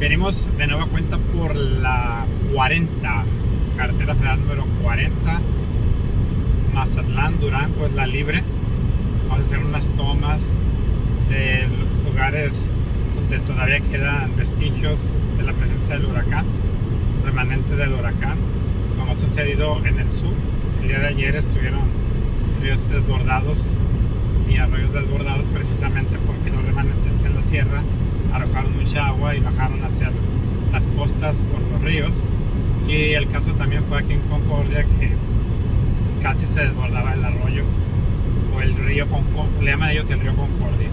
Venimos de nueva cuenta por la 40, carretera federal número 40, Mazatlán, Durango, es la libre. Vamos a hacer unas tomas de lugares donde todavía quedan vestigios de la presencia del huracán, remanentes del huracán, como ha sucedido en el sur. El día de ayer estuvieron ríos desbordados y arroyos desbordados precisamente porque los remanentes en la sierra arrojaron mucha agua y bajaron hacia las costas por los ríos. Y el caso también fue aquí en Concordia, que casi se desbordaba el arroyo o el río Concordia, le llaman ellos el río Concordia.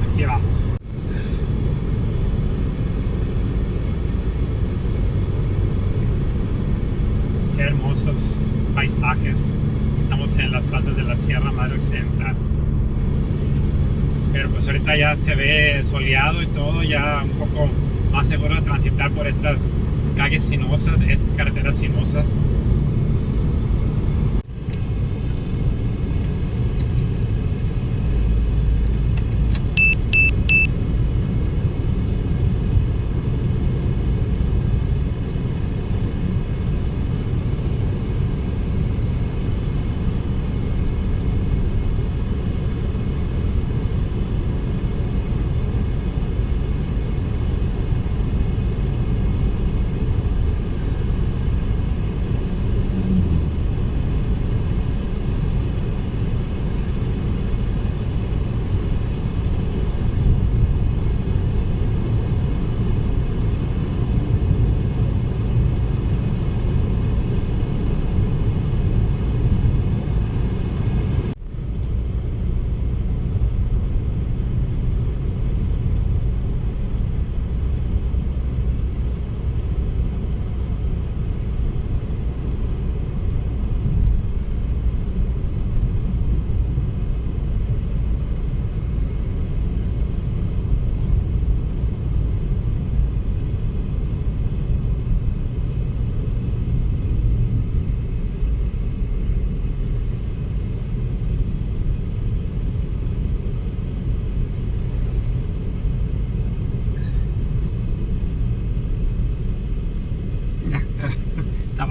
Aquí vamos. Qué hermosos paisajes. Estamos en las faldas de la Sierra Madre Occidental. Pero pues ahorita ya se ve soleado y todo, ya un poco más seguro de transitar por estas calles sinuosas, estas carreteras sinuosas.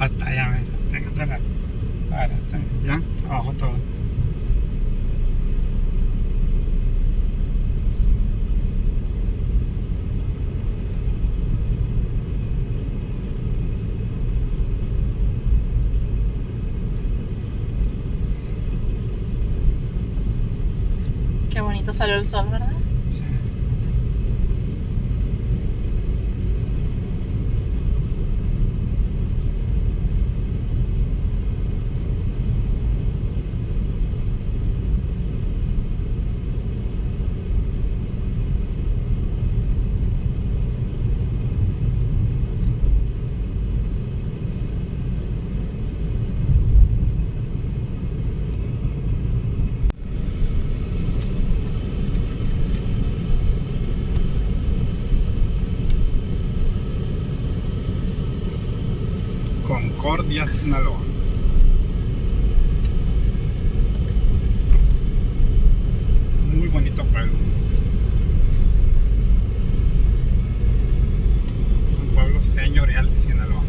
Hasta ya, ya, abajo todo. Qué bonito salió el sol, ¿verdad? Sí. Concordia, Sinaloa. Muy bonito pueblo. Es un pueblo señorial de Sinaloa.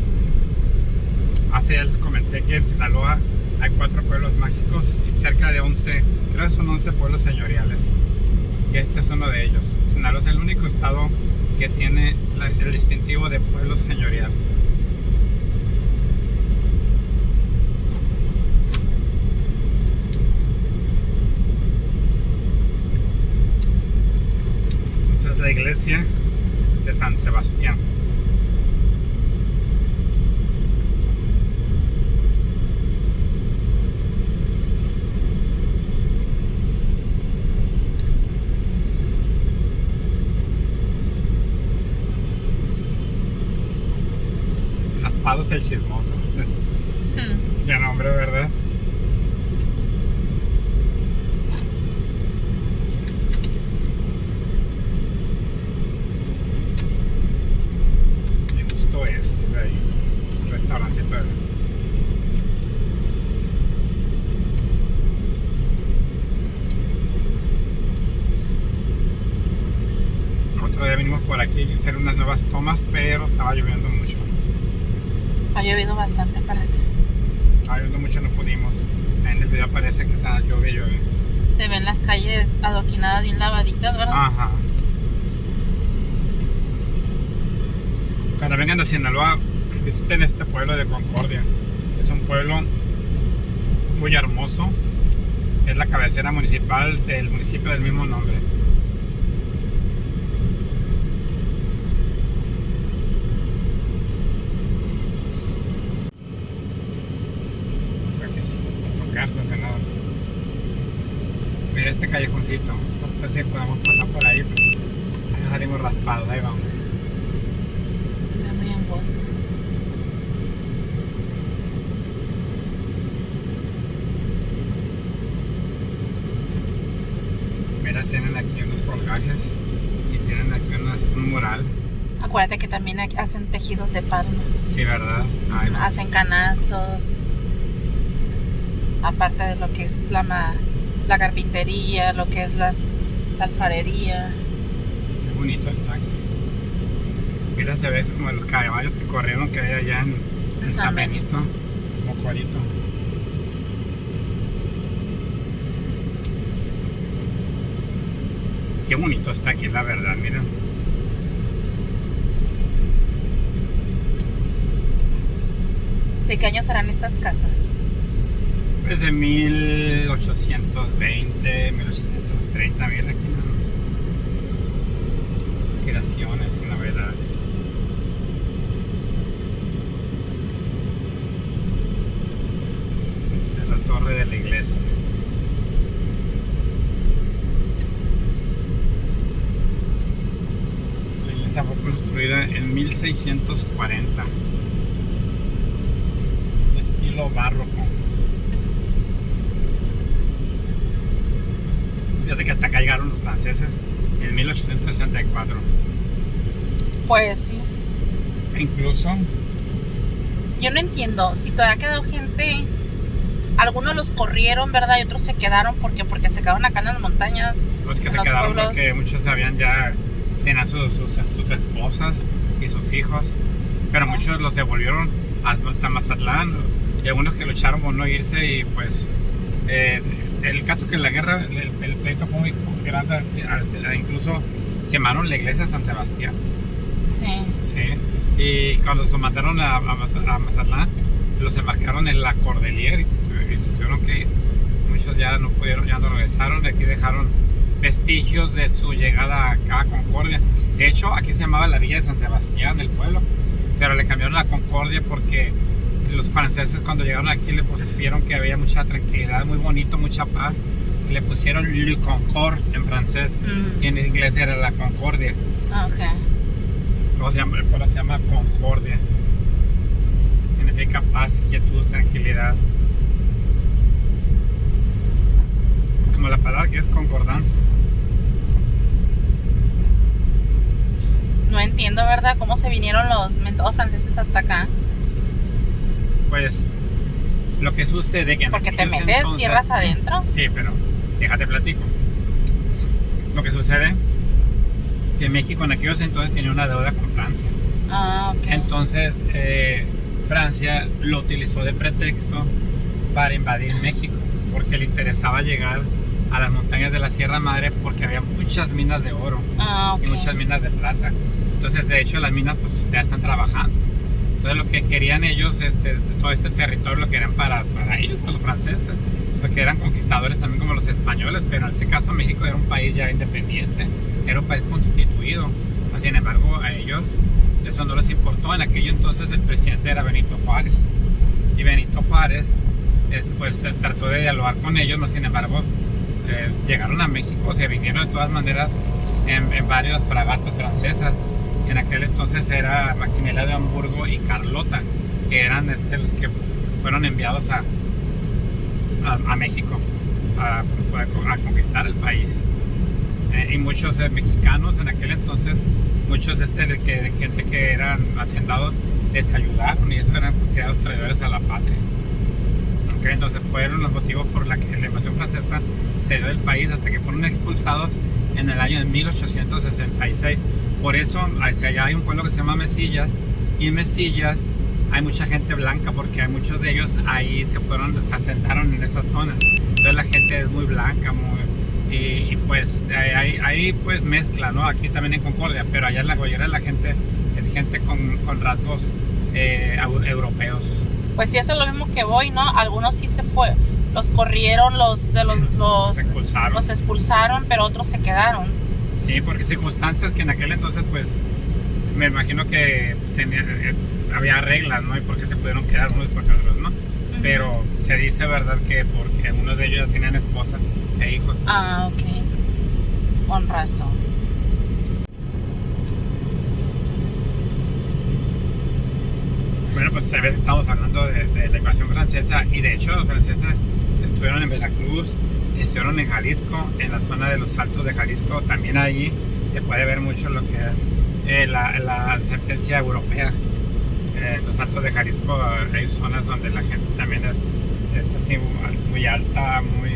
Hace ya les comenté que en Sinaloa hay 4 pueblos mágicos y cerca de 11, creo que son 11 pueblos señoriales. Y este es uno de ellos. Sinaloa es el único estado que tiene el distintivo de pueblo señorial. La iglesia de San Sebastián. Raspados el Chismoso. Qué nombre, ¿verdad? otro día venimos por aquí a hacer unas nuevas tomas, pero estaba lloviendo mucho. Ha llovido bastante para acá. Estaba lloviendo mucho, no pudimos. En el video parece que está llueve. Se ven las calles adoquinadas bien lavaditas, ¿verdad? Ajá. Cuando vengan de Sinaloa, visiten este pueblo de Concordia. Es un pueblo muy hermoso. Es la cabecera municipal del municipio del mismo nombre. Aquí sí, otro carro estacionado. Mira este callejoncito. No sé si podemos pasar por ahí, pero ahí nos salimos raspados. Ahí vamos. Está muy angosto. Mira, tienen aquí unos colgajes y tienen aquí un mural. Acuérdate que también hacen tejidos de palma. Sí, ¿verdad? Ay, no. Hacen canastos. Aparte de lo que es la carpintería, lo que es la alfarería. Qué bonito está aquí. Mira, se ve como los caballos que corrieron que hay allá en San Benito, Mocorito. Qué bonito está aquí, la verdad, mira. ¿De qué año serán estas casas? Pues de 1820, 1830, mira aquí nada más. Creaciones y novedades. Esta es la torre de la iglesia. La iglesia fue construida en 1640. De estilo barroco. Fíjate que hasta acá llegaron los franceses en 1864. Pues sí. E incluso, Yo no entiendo. Si todavía quedó gente, algunos los corrieron, ¿verdad? Y otros se quedaron porque se quedaron acá en las montañas. los que en se los quedaron pueblos. porque muchos habían ya tenían sus esposas y sus hijos, pero muchos los devolvieron hasta Mazatlán, y algunos que lucharon por no irse. Y pues el caso que la guerra, el pleito fue muy grande, incluso quemaron la iglesia de San Sebastián. Sí. Sí, y cuando los mandaron a Mazatlán, los embarcaron en la Cordelier y se tuvieron que ir. Muchos ya no pudieron, ya no regresaron. Aquí dejaron vestigios de su llegada acá a Concordia. De hecho, aquí se llamaba la Villa de San Sebastián, el pueblo, pero le cambiaron a Concordia porque los franceses cuando llegaron aquí vieron que había mucha tranquilidad, muy bonito, mucha paz, y le pusieron Le Concorde en francés, y en inglés era la Concordia. Ok. El pueblo se llama Concordia. Significa paz, quietud, tranquilidad. Como la palabra que es concordancia. No entiendo, ¿verdad? ¿Cómo se vinieron los mentados franceses hasta acá? Pues lo que sucede que en Porque te aquellos metes entonces- tierras adentro. Sí, pero déjate platico. Lo que sucede que México en aquellos entonces tenía una deuda con Francia. Ah, ok. Entonces Francia lo utilizó de pretexto para invadir México, porque le interesaba llegar a las montañas de la Sierra Madre porque había muchas minas de oro Ah, ok. y muchas minas de plata. Entonces, de hecho, las minas pues ya están trabajando. Entonces, lo que querían ellos es todo este territorio lo querían para ellos, para los franceses, porque eran conquistadores también como los españoles, pero en ese caso México era un país ya independiente, era un país constituido. Sin embargo, a ellos eso no les importó. En aquello entonces el presidente era Benito Juárez, y Benito Juárez pues trató de dialogar con ellos, mas sin embargo llegaron a México, se vinieron de todas maneras en varias fragatas francesas. En aquel entonces era Maximiliano de Hamburgo y Carlota, que eran los que fueron enviados a México a conquistar el país. Y muchos mexicanos en aquel entonces, muchos de gente que eran hacendados, les ayudaron, y eso eran considerados traidores a la patria. Entonces fueron los motivos por los que la invasión francesa se dio del país, hasta que fueron expulsados en el año de 1866. Por eso hacia allá hay un pueblo que se llama Mesillas, y en Mesillas hay mucha gente blanca porque hay muchos de ellos ahí se asentaron en esa zona. Entonces la gente es muy blanca, y pues ahí pues mezcla, ¿no? Aquí también en Concordia, pero allá la mayoría de la gente es gente con rasgos europeos. Pues sí, eso es lo mismo que voy, ¿no? Algunos sí se fue, los corrieron, los expulsaron, pero otros se quedaron. Sí, porque circunstancias que en aquel entonces pues me imagino que había reglas, ¿no? Y porque se pudieron quedar unos por otros, ¿no? Pero se dice, ¿verdad?, que porque unos de ellos ya tenían esposas e hijos. Ah, ok. Con razón. Bueno, pues a veces estamos hablando de la invasión francesa, y de hecho los franceses estuvieron en Veracruz, estuvieron en Jalisco, en la zona de los Altos de Jalisco. También allí se puede ver mucho lo que es la sentencia europea. En los Altos de Jalisco hay zonas donde la gente también es así muy alta, muy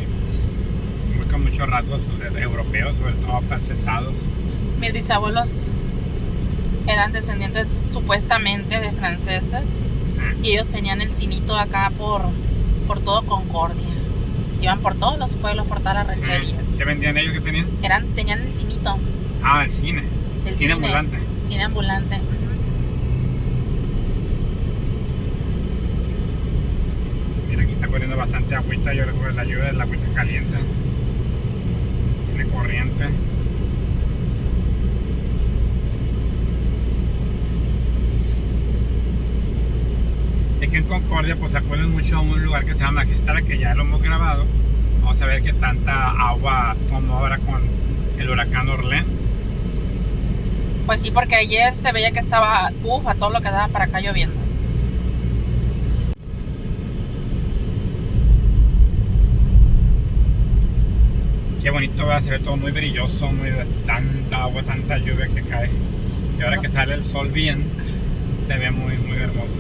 con muchos rasgos europeos, sobre todo francesados. Mis bisabuelos eran descendientes supuestamente de franceses, y ellos tenían el cinito acá por todo Concordia. Iban por todos los pueblos, por todas las rancherías. ¿Qué vendían ellos? ¿Qué tenían? Tenían el cinito. Ah, el cine. El cine ambulante. Cine ambulante. Mira, aquí está corriendo bastante agüita. Yo recuerdo la lluvia del agüita caliente. Tiene corriente. Y aquí en Concordia pues se acuerdan mucho a un lugar que se llama Magistral, que ya lo hemos grabado. Vamos a ver qué tanta agua tomó ahora con el huracán Orlén. Pues sí, porque ayer se veía que estaba a todo lo que daba para acá lloviendo. Qué bonito, va a ser todo muy brilloso, muy de tanta agua, tanta lluvia que cae. Y ahora que sale el sol bien, se ve muy, muy hermoso.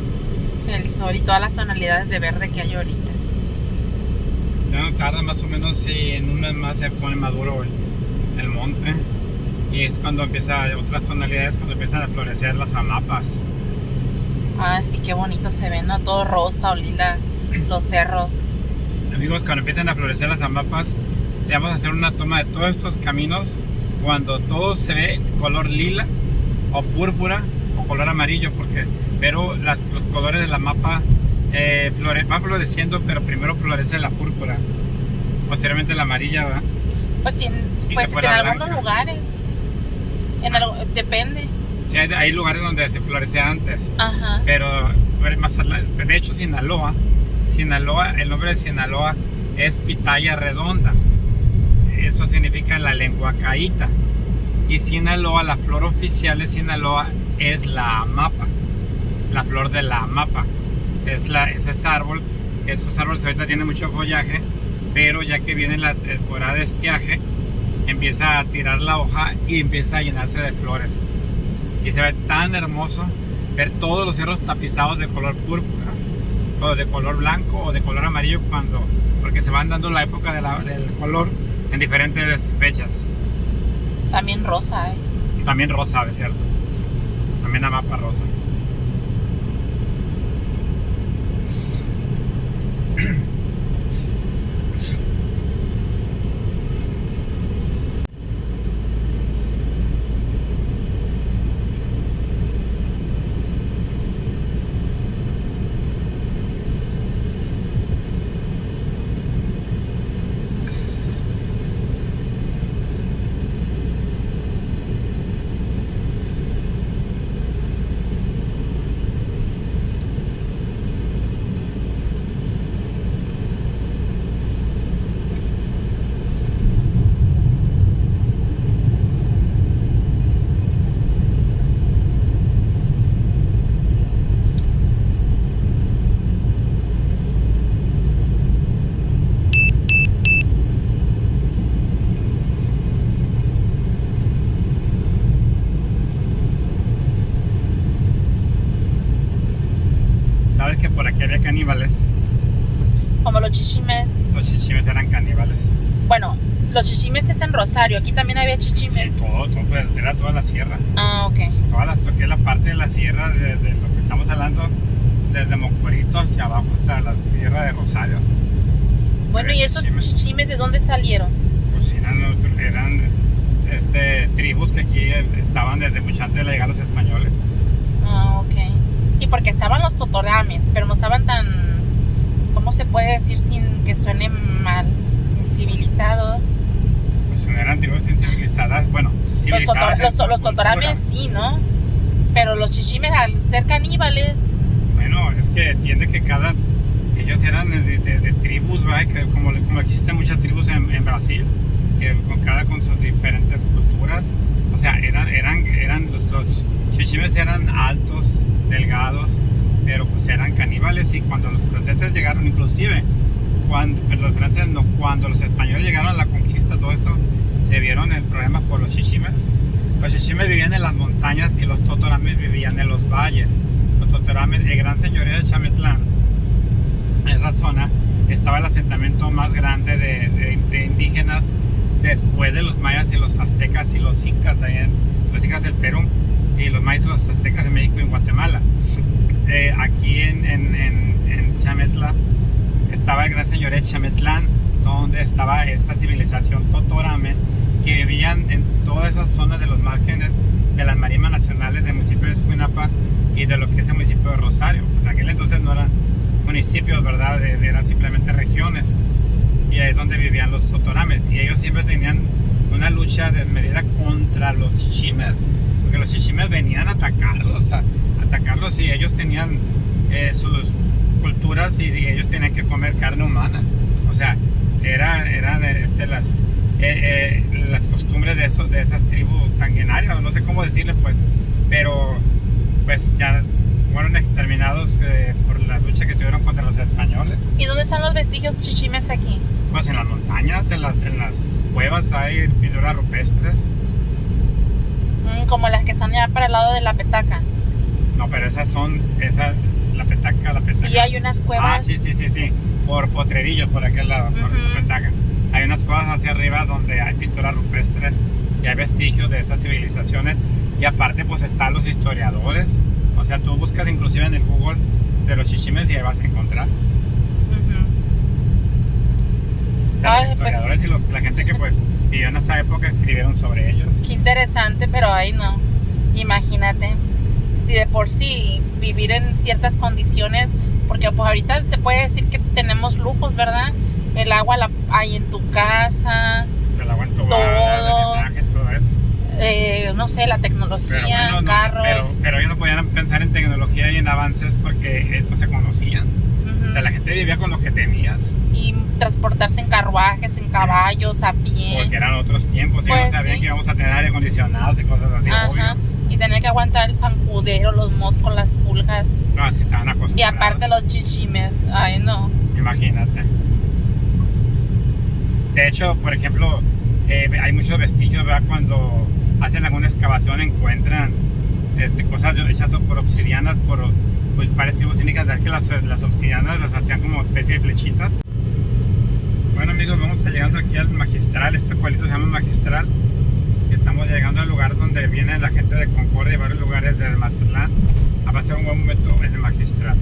El sol y todas las tonalidades de verde que hay ahorita. Ya no tarda, más o menos, si en un mes más se pone maduro el monte. Y es cuando empieza, otras tonalidades, cuando empiezan a florecer las amapas. Ah, sí, qué bonito se ve, ¿no? Todo rosa o lila, los cerros. Amigos, cuando empiezan a florecer las amapas, le vamos a hacer una toma de todos estos caminos cuando todo se ve color lila o púrpura o color amarillo, pero los colores de la mapa van floreciendo, pero primero florece la púrpura, posteriormente la amarilla, ¿verdad? Pues en algunos lugares, depende. Sí, hay lugares donde se florece antes. Ajá. Pero más de hecho Sinaloa, el nombre de Sinaloa es pitaya redonda. Eso significa la lengua caíta. Y Sinaloa, la flor oficial de Sinaloa es la amapa, la flor de la amapa. Es ese árbol. Esos árboles ahorita tienen mucho follaje, pero ya que viene la temporada de estiaje, empieza a tirar la hoja y empieza a llenarse de flores. Y se ve tan hermoso ver todos los cerros tapizados de color púrpura, o de color blanco, o de color amarillo, porque se van dando la época del color en diferentes fechas. También rosa, También rosa, es cierto. También amapa rosa. ¿Sabes que por aquí había caníbales? como los chichimes. Los chichimes eran caníbales. Bueno, Los chichimes es en Rosario. Aquí también había chichimes. Sí, todo, pues, era toda la sierra. Ah, ok. Lo que es la parte de la sierra, de lo que estamos hablando, desde Mocorito hacia abajo hasta la sierra de Rosario. Bueno, ¿y esos chichimes de dónde salieron? Pues eran tribus que aquí estaban desde mucho antes de la llegada de los españoles. Ah, ok. Sí, porque estaban los totorames, pero no estaban tan, ¿cómo se puede decir sin que suene mal? Incivilizados. Pues no eran tribus incivilizadas, bueno, civilizadas. Los totorames sí, ¿no? Pero los chichimes, al ser caníbales. Bueno, es que entiende que ellos eran de tribus, ¿verdad? Que como existen muchas tribus en Brasil, que con sus diferentes culturas. O sea, los chichimes eran altos, delgados, pero pues eran caníbales. Y cuando los franceses llegaron, inclusive cuando los españoles llegaron a la conquista, todo esto, se vieron el problema por los chichimes. Los chichimes vivían en las montañas y los totorames vivían en los valles. Los totorames, el gran señorío de Chametlán, en esa zona estaba el asentamiento más grande de indígenas después de los mayas y los aztecas y los incas, los incas del Perú, y los mayas y los aztecas de México y en Guatemala. Aquí en Chametla estaba el gran señorío de Chametlán, donde estaba esta civilización totorame, que vivían en todas esas zonas de los márgenes de las marismas nacionales del municipio de Escuinapa y de lo que es el municipio de Rosario. Pues aquel entonces no eran municipios, ¿verdad? Eran simplemente regiones, y ahí es donde vivían los totorames, y ellos siempre tenían una lucha desmedida contra los chichimes, porque los chichimes venían a atacarlos, y ellos tenían sus culturas y ellos tenían que comer carne humana. O sea, eran las costumbres de esas tribus sanguinarias, no sé cómo decirle, pues, pero pues ya fueron exterminados por la lucha que tuvieron contra los españoles. ¿Y dónde están los vestigios chichimes aquí? Pues en las montañas, en las cuevas hay pinturas rupestres. Como las que están ya para el lado de la petaca. No, pero la petaca. Sí, hay unas cuevas. Ah, sí. Por Potrerillos, por aquel lado, por esa petaca. Hay unas cuevas hacia arriba donde hay pintura rupestre y hay vestigios de esas civilizaciones. Y aparte, pues están los historiadores. O sea, tú buscas inclusive en el Google de los chichimes y ahí vas a encontrar. O sea, los historiadores y la gente que pues vivió en esa época escribieron sobre ellos. Qué interesante, pero ahí no. Imagínate. Si de por sí vivir en ciertas condiciones, porque pues ahorita se puede decir que tenemos lujos, ¿verdad? El agua hay en tu casa, el agua en tu todo, todo eso. No sé, la tecnología, carros. Pero ellos no podían pensar en tecnología y en avances porque no se conocían. O sea, la gente vivía con lo que tenías. Y transportarse en carruajes, en caballos, a pie. Porque eran otros tiempos, pues ellos sabían que íbamos a tener aire acondicionados y cosas así, obvio. Y tener que aguantar el zancudero, los moscos, las pulgas. No, sí estaban acostumbrados. Y aparte los chichimes, ay no. Imagínate. De hecho, por ejemplo, hay muchos vestigios, ¿verdad? Cuando hacen alguna excavación encuentran cosas hechas por obsidianas, pues parecidos indígenas, que las obsidianas las hacían como especie de flechitas. Bueno amigos, vamos llegando aquí al Magistral. Este pueblito se llama Magistral. Estamos llegando al lugar donde viene la gente de Concordia y varios lugares de Mazatlán a pasar un buen momento en el Magistral.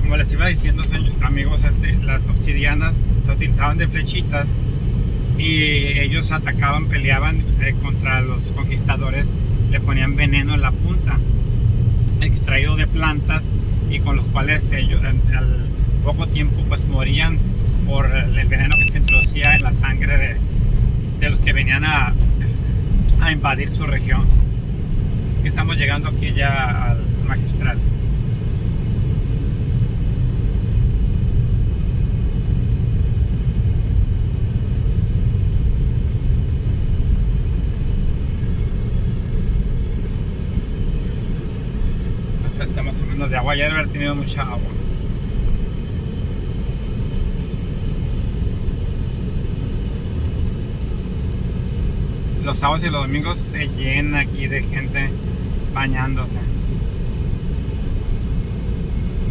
Como les iba diciendo, amigos, las obsidianas se utilizaban de flechitas y ellos atacaban, peleaban contra los conquistadores, le ponían veneno en la punta, extraído de plantas, y con los cuales ellos al poco tiempo pues morían por el veneno que se introducía en la sangre de los que venían a invadir su región. Aquí estamos llegando aquí ya al Magistral. Está más o menos de agua, ya debe haber tenido mucha agua. Los sábados y los domingos se llena aquí de gente bañándose,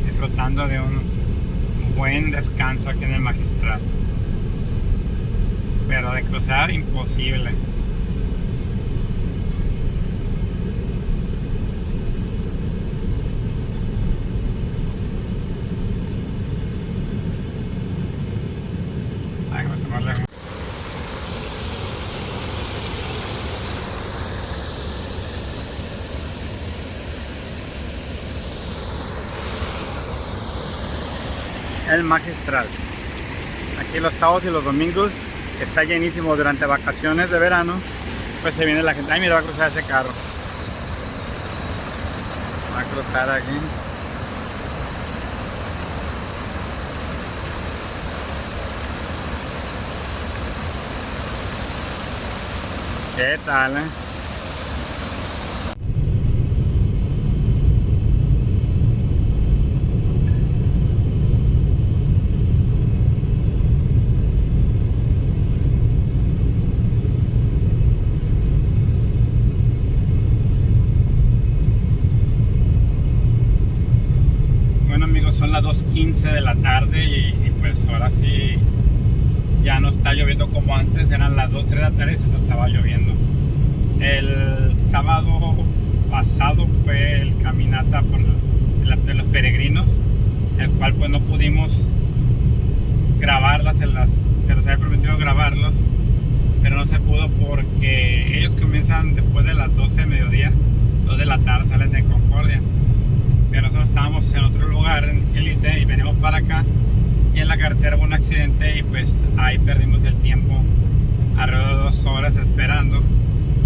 disfrutando de un buen descanso aquí en el Magistral. pero de cruzar imposible. Déjame tomarle. El Magistral. Aquí los sábados y los domingos está llenísimo. Durante vacaciones de verano pues se viene la gente. Ay, mira, va a cruzar ese carro. Va a cruzar aquí. ¿Qué tal, Bueno, amigos, son las 2:15 de la tarde y pues ahora sí ya no está lloviendo como antes. Eran las 2, 3 de la tarde y se estaba lloviendo. El sábado pasado fue el caminata de los peregrinos, el cual pues no pudimos grabarlas, se los había prometido grabarlos, pero no se pudo porque ellos comienzan después de las 12 de mediodía, 2 de la tarde salen de Concordia, pero nosotros estábamos en otro lugar, en Elite, y venimos para acá, y en la carretera hubo un accidente y pues ahí perdimos el tiempo, alrededor de 2 horas esperando.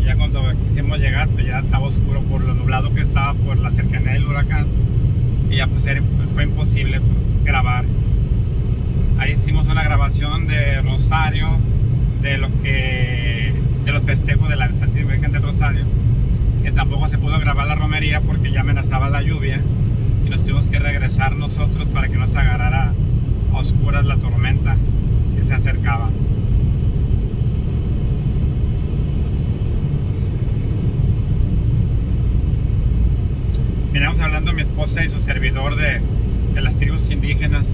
Y ya cuando quisimos llegar pues ya estaba oscuro por lo nublado que estaba por la cercanía del huracán, y ya pues fue imposible grabar. Ahí hicimos una grabación de Rosario, de los festejos de la Santísima Virgen del Rosario, que tampoco se pudo grabar la romería porque ya amenazaba la lluvia y nos tuvimos que regresar nosotros para que no se agarrara a oscuras la tormenta que se acercaba. Veníamos hablando mi esposa y su servidor de las tribus indígenas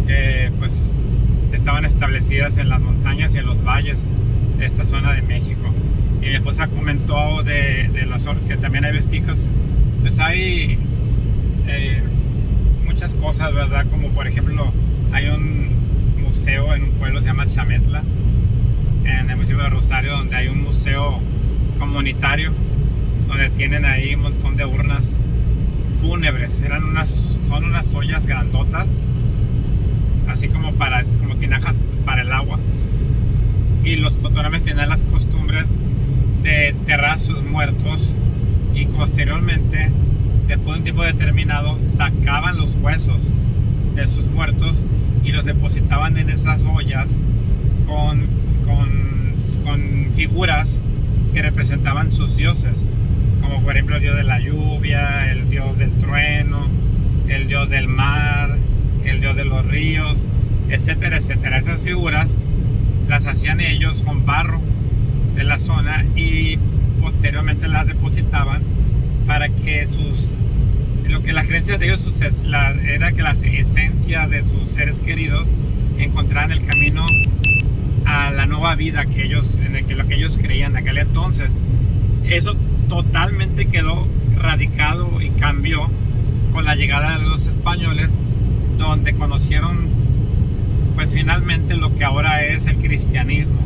que pues estaban establecidas en las montañas y en los valles de esta zona de México. Y mi esposa comentó de que también hay vestigios. Pues hay muchas cosas, ¿verdad? Como por ejemplo hay un museo en un pueblo que se llama Chametla, en el municipio de Rosario, donde hay un museo comunitario donde tienen ahí un montón de urnas fúnebres. Son unas ollas grandotas, así como tinajas para el agua, y los totonames tienen las costumbres de enterrar a sus muertos y posteriormente, después de un tiempo determinado, sacaban los huesos de sus muertos y los depositaban en esas ollas con figuras que representaban sus dioses, como por ejemplo el dios de la lluvia, el dios del trueno, el dios del mar, el dios de los ríos, etcétera, etcétera. Esas figuras las hacían ellos con barro de la zona y posteriormente las depositaban para que lo que las creencias de ellos era que la esencia de sus seres queridos encontraran el camino a la nueva vida lo que ellos creían en aquel entonces. Eso totalmente quedó radicado y cambió con la llegada de los españoles, donde conocieron pues finalmente lo que ahora es el cristianismo,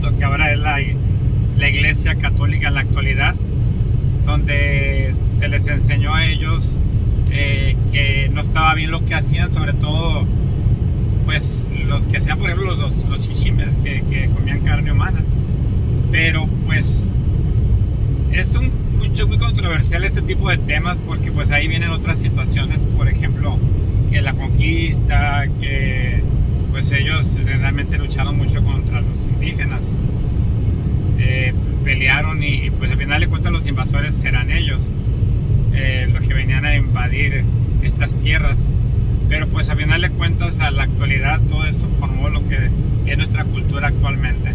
lo que ahora es la iglesia católica en la actualidad, donde se les enseñó a ellos que no estaba bien lo que hacían, sobre todo pues los que hacían por ejemplo los chichimes que comían carne humana. Pero pues es muy controversial este tipo de temas, porque pues ahí vienen otras situaciones, por ejemplo que la conquista, que pues ellos realmente lucharon mucho contra los indígenas, pelearon y pues al final de cuentas los invasores eran ellos, los que venían a invadir estas tierras. Pero pues al final de cuentas, a la actualidad, todo eso formó lo que es nuestra cultura actualmente.